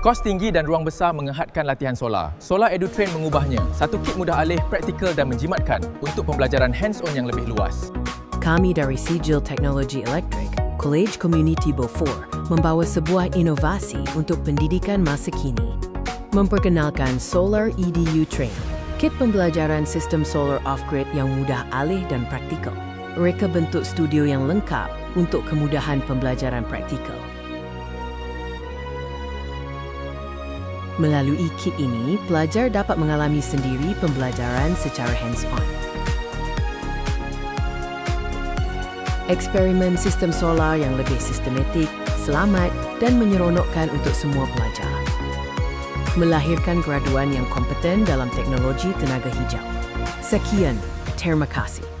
Kos tinggi dan ruang besar menghadkan latihan solar. Solar EduTrain mengubahnya. Satu kit mudah alih, praktikal dan menjimatkan untuk pembelajaran hands-on yang lebih luas. Kami dari Sijil Teknologi Elektrik, College Community Beaufort, membawa sebuah inovasi untuk pendidikan masa kini. Memperkenalkan Solar EduTrain, kit pembelajaran sistem solar off-grid yang mudah alih dan praktikal. Reka bentuk studio yang lengkap untuk kemudahan pembelajaran praktikal. Melalui kit ini, pelajar dapat mengalami sendiri pembelajaran secara hands-on. Eksperimen sistem solar yang lebih sistematik, selamat dan menyeronokkan untuk semua pelajar. Melahirkan graduan yang kompeten dalam teknologi tenaga hijau. Sekian, terima kasih.